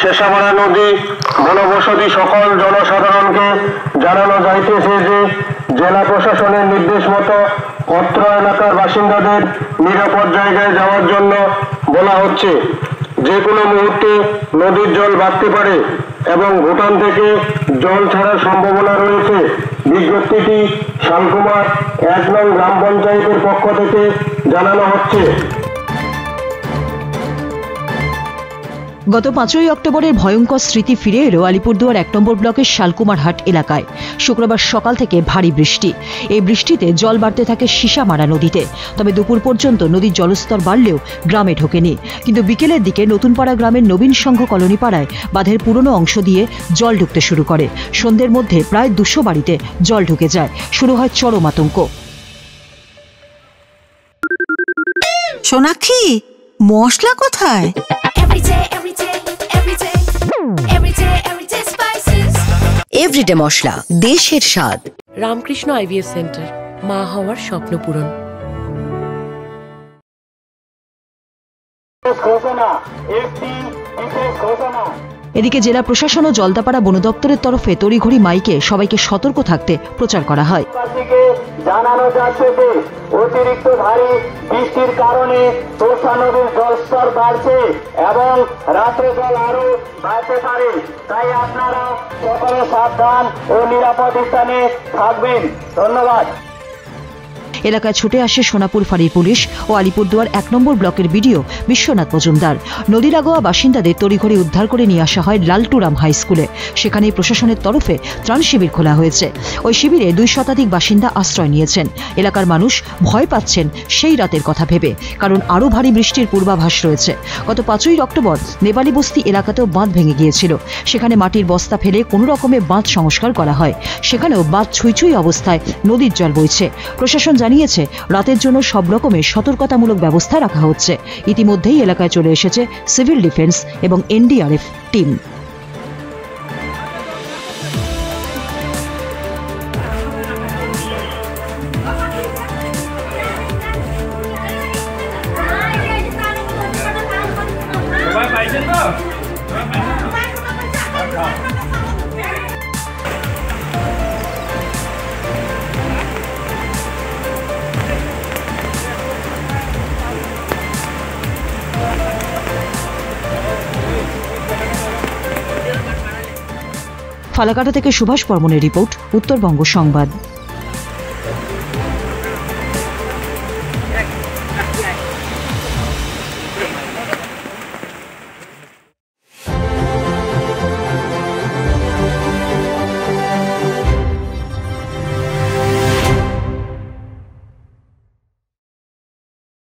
শেষামারা নদী বনবসতি সকল জনসাধারণকে জানানো যাইতেছে যে জেলা প্রশাসনের নির্দেশ মতো অত্র এলাকার বাসিন্দাদের নিরাপদ জায়গায় যাওয়ার জন্য বলা হচ্ছে। যে কোনো মুহূর্তে নদীর জল বাড়তে পারে এবং ভুটান থেকে জল ছাড়ার সম্ভাবনা রয়েছে। বিজ্ঞপ্তিটি শালকুমার 1 নং গ্রাম পঞ্চায়েতের পক্ষ থেকে জানানো হচ্ছে। গত 5ই অক্টোবরের ভয়ঙ্কর স্মৃতি ফিরে এলো আলিপুরদুয়ার 1 নম্বর ব্লকের শালকুমারহাট এলাকায়। শুক্রবার সকাল থেকে ভারী বৃষ্টি। এই বৃষ্টিতে জল বাড়তে থাকে সীসামারা নদীতে। তবে দুপুর পর্যন্ত নদীর জলস্তর বাড়লেও গ্রামে ঢোকেনি। কিন্তু বিকেলের দিকে নতুনপাড়া গ্রামের নবীন সংঘ কলোনি পাড়ায় বাঁধের পুরনো অংশ দিয়ে জল ঢুকতে শুরু করে। সন্ধ্যের মধ্যে প্রায় 200 বাড়িতে জল ঢুকে যায়। শুরু হয় চরম আতঙ্ক। সোনাক্ষী, মশলা কোথায়? এভরিডে মশলা, দেশের স্বাদ। রামকৃষ্ণ আইভিএফ সেন্টার, মা হওয়ার স্বপ্ন পূরণ। এদিকে জেলা প্রশাসন ও জলদাপাড়া বন দপ্তরের তরফে তড়িঘড়ি মাইকে সবাইকে সতর্ক থাকতে প্রচার করা হয়। জানানো যাচ্ছে যে অতিরিক্ত ভারী বৃষ্টির কারণে তোষা নদীর জলস্তর বাড়ছে এবং রাতে জল আরো বাড়তে পারে। তাই আপনারা সকলে সাবধান ও নিরাপদ স্থানে থাকবেন। ধন্যবাদ। এলাকায় ছুটে আসে সোনাপুর ফাঁড়ির পুলিশ ও আলিপুরদুয়ার 1 নম্বর ব্লকের বিডিও বিশ্বনাথ মজুমদার। নদীর আগোয়া বাসিন্দাদের তড়িঘড়ি উদ্ধার করে নিয়ে আসা হয় লালটুরাম হাই স্কুলে। সেখানে প্রশাসনের তরফে ত্রাণ শিবির খোলা হয়েছে। ওই শিবিরে 2 শতাধিক বাসিন্দা আশ্রয় নিয়েছেন। এলাকার মানুষ ভয় পাচ্ছেন সেই রাতের কথা ভেবে, কারণ আরও ভারী বৃষ্টির পূর্বাভাস রয়েছে। গত 5ই অক্টোবর নেপালি বস্তি এলাকাতেও বাঁধ ভেঙে গিয়েছিল। সেখানে মাটির বস্তা ফেলে কোনো রকমে বাঁধ সংস্কার করা হয়। সেখানেও বাঁধ ছুঁই অবস্থায় নদীর জল বইছে। প্রশাসন জানিয়েছে রাতের জন্য সব রকমের সতর্কতামূলক ব্যবস্থা রাখা হচ্ছে। ইতিমধ্যেই এলাকায় চলে এসেছে সিভিল ডিফেন্স এবং এনডিআরএফ টিম। ফালাকাটা থেকে সুভাষ বর্মনের রিপোর্ট, উত্তরবঙ্গ সংবাদ।